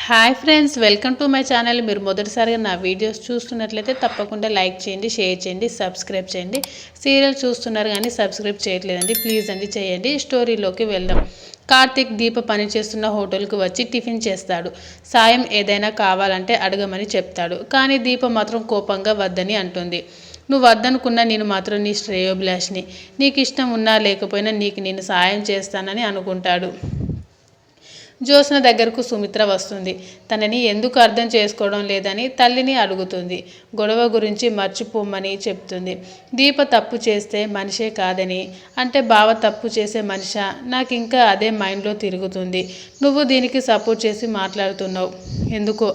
Hi friends, welcome to my channel. మీరు మొదటిసారిగా నా వీడియోస్ చూస్తున్నట్లయితే తప్పకుండా లైక్ చేయండి, షేర్ చేయండి, సబ్స్క్రైబ్ చేయండి. సీరియల్ చూస్తున్నారు కానీ సబ్స్క్రైబ్ చేయట్లేదండి, ప్లీజ్ అండి చేయండి. స్టోరీలోకి వెళ్దాం. కార్తిక్ దీప పనిచేస్తున్న హోటల్కు వచ్చి టిఫిన్ చేస్తాడు. సాయం ఏదైనా కావాలంటే అడగమని చెప్తాడు. కానీ దీప మాత్రం కోపంగా వద్దని అంటుంది. నువ్వు వద్దనుకున్నా నేను మాత్రం నీ శ్రేయోభిలాషిని. నీకు ఇష్టం ఉన్నా లేకపోయినా నీకు నేను సాయం చేస్తానని అనుకుంటాడు. జ్యోత్స్న దగ్గరకు సుమిత్ర వస్తుంది. తనని ఎందుకు అర్థం చేసుకోవడం లేదని తల్లిని అడుగుతుంది. గొడవ గురించి మర్చిపోమని చెప్తుంది. దీప తప్పు చేస్తే మనిషే కాదని, అంటే బావ తప్పు చేసే మనిషా, నాకు ఇంకా అదే మైండ్లో తిరుగుతుంది. నువ్వు దీనికి సపోర్ట్ చేసి మాట్లాడుతున్నావు, ఎందుకో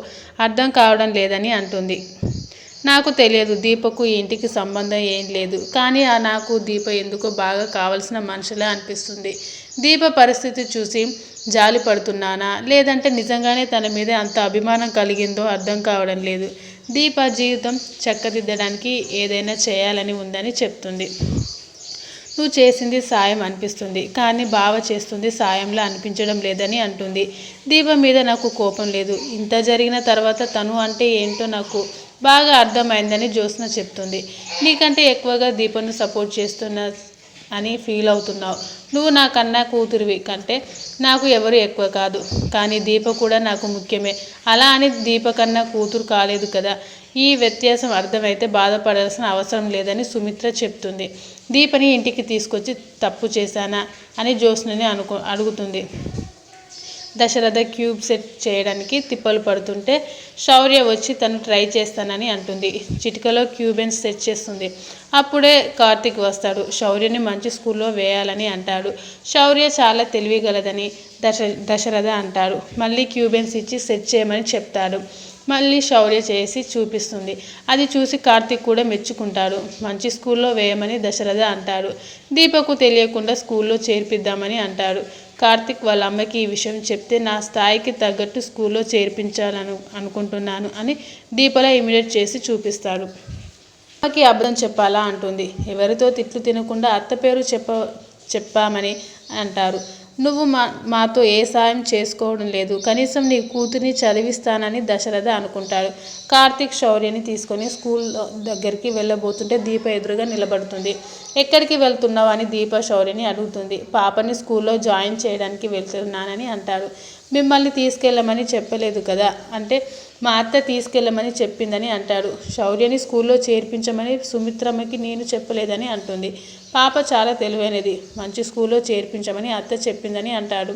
అర్థం కావడం లేదని అంటుంది. నాకు తెలియదు, దీపకు ఈ ఇంటికి సంబంధం ఏం లేదు, కానీ నాకు దీప ఎందుకో బాగా కావలసిన మనుషులే అనిపిస్తుంది. దీప పరిస్థితి చూసి జాలి పడుతున్నానా, లేదంటే నిజంగానే తన మీద అంత అభిమానం కలిగిందో అర్థం కావడం లేదు. దీప జీవితం చక్కదిద్దడానికి ఏదైనా చేయాలని ఉందని చెప్తుంది. నువ్వు చేసింది సాయం అనిపిస్తుంది, కానీ బావ చేస్తుంది సాయంలా అనిపించడం లేదని అంటుంది. దీప మీద నాకు కోపం లేదు, ఇంత జరిగిన తర్వాత తను అంటే ఏంటో నాకు బాగా అర్థమైందని జ్యోత్స్న చెప్తుంది. నీకంటే ఎక్కువగా దీపను సపోర్ట్ చేస్తున్నా అని ఫీల్ అవుతున్నావు. నువ్వు నా కన్నా కూతురివి కంటే నాకు ఎవరు ఎక్కువ కాదు, కానీ దీప కూడా నాకు ముఖ్యమే. అలా అని దీప కన్నా కూతురు కాలేదు కదా. ఈ వ్యత్యాసం అర్థమైతే బాధపడాల్సిన అవసరం లేదని సుమిత్ర చెప్తుంది. దీపని ఇంటికి తీసుకొచ్చి తప్పు చేశానా అని జ్యోత్స్నని అడుగుతుంది. దశరథ క్యూబ్ సెట్ చేయడానికి తిప్పలు పడుతుంటే శౌర్య వచ్చి తను ట్రై చేస్తానని అంటుంది. చిటికలో క్యూబెన్స్ సెట్ చేస్తుంది. అప్పుడే కార్తిక్ వస్తాడు. శౌర్యని మంచి స్కూల్లో వేయాలని అంటాడు. శౌర్య చాలా తెలివిగలదని దశరథ అంటాడు. మళ్ళీ క్యూబెన్స్ ఇచ్చి సెట్ చేయమని చెప్తాడు. మళ్ళీ శౌర్య చేసి చూపిస్తుంది. అది చూసి కార్తిక్ కూడా మెచ్చుకుంటాడు. మంచి స్కూల్లో వేయమని దశరథ అంటాడు. దీపకు తెలియకుండా స్కూల్లో చేర్పిద్దామని అంటాడు. కార్తిక్ వాళ్ళ అమ్మకి ఈ విషయం చెప్తే నా స్థాయికి తగ్గట్టు స్కూల్లో చేర్పించాలను అనుకుంటున్నాను అని దీపలా ఇమిడియేట్ చేసి చూపిస్తాడు. అమ్మకి అబద్ధం చెప్పాలా అంటుంది. ఎవరితో తిట్లు తినకుండా అత్త పేరు చెప్పామని అంటారు. నువ్వు మాతో ఏ సాయం చేసుకోవడం లేదు, కనీసం నీ కూతుర్ని చదివిస్తానని దశరథ అనుకుంటాడు. కార్తిక్ శౌర్యని తీసుకొని స్కూల్ దగ్గరికి వెళ్ళబోతుంటే దీప ఎదురుగా నిలబడుతుంది. ఎక్కడికి వెళ్తున్నావు అని దీప శౌర్యని అడుగుతుంది. పాపని స్కూల్లో జాయిన్ చేయడానికి వెళ్తున్నానని అంటాడు. మిమ్మల్ని తీసుకెళ్ళమని చెప్పలేదు కదా అంటే మా అత్త తీసుకెళ్ళమని చెప్పిందని అంటాడు. శౌర్యని స్కూల్లో చేర్పించమని సుమిత్రమ్మకి నేను చెప్పలేదని అంటుంది. పాప చాలా తెలివైనది, మంచి స్కూల్లో చేర్పించమని అత్త చెప్పిందని అంటాడు.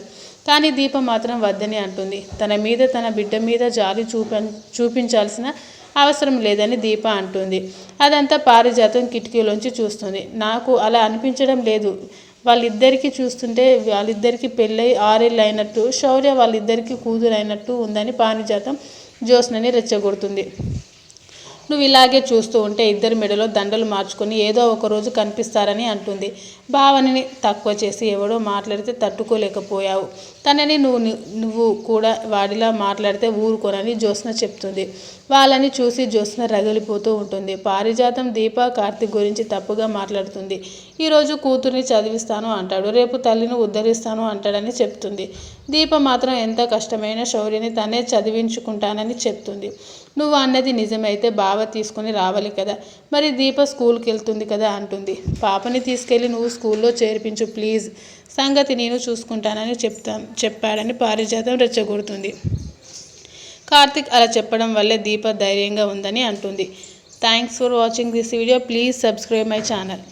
కానీ దీప మాత్రం వద్దని అంటుంది. తన మీద తన బిడ్డ మీద జాలి చూపించాల్సిన అవసరం లేదని దీప అంటుంది. అదంతా పారిజాతం కిటికీలోంచి చూస్తుంది. నాకు అలా అనిపించడం లేదు. వాళ్ళిద్దరికీ చూస్తుంటే వాళ్ళిద్దరికీ పెళ్ళై 6 ఏళ్ళు అయినట్టు, శౌర్య వాళ్ళిద్దరికీ కూతురు అయినట్టు ఉందని పారిజాతం జ్యోత్స్నని రెచ్చగొడుతుంది. నువ్వు ఇలాగే చూస్తూ ఉంటే ఇద్దరి మెడలో దండలు మార్చుకొని ఏదో ఒకరోజు కనిపిస్తారని అంటుంది. భావనని తక్కువ చేసి ఎవడో మాట్లాడితే తట్టుకోలేకపోయావు, తనని నువ్వు కూడా వాడిలా మాట్లాడితే ఊరుకోనని జ్యోత్స్న చెప్తుంది. వాళ్ళని చూసి జ్యోత్స్న రగిలిపోతూ ఉంటుంది. పారిజాతం దీప కార్తిక్ గురించి తప్పుగా మాట్లాడుతుంది. ఈరోజు కూతుర్ని చదివిస్తాను అంటాడు, రేపు తల్లిని ఉద్ధరిస్తాను అంటాడని చెప్తుంది. దీప మాత్రం ఎంత కష్టమైన శౌర్యని తనే చదివించుకుంటానని చెప్తుంది. నువ్వు అన్నది నిజమైతే బావ తీసుకొని రావాలి కదా, మరి దీప స్కూల్కి వెళ్తుంది కదా అంటుంది. పాపని తీసుకెళ్ళి నువ్వు స్కూల్లో చేర్పించు ప్లీజ్, సంగతి నేను చూసుకుంటానని చెప్పాడని పారిజాతం రెచ్చగొడుతుంది. కార్తిక్ అలా చెప్పడం వల్లే దీప ధైర్యంగా ఉందని అంటుంది. Thanks for watching this video. Please subscribe my channel.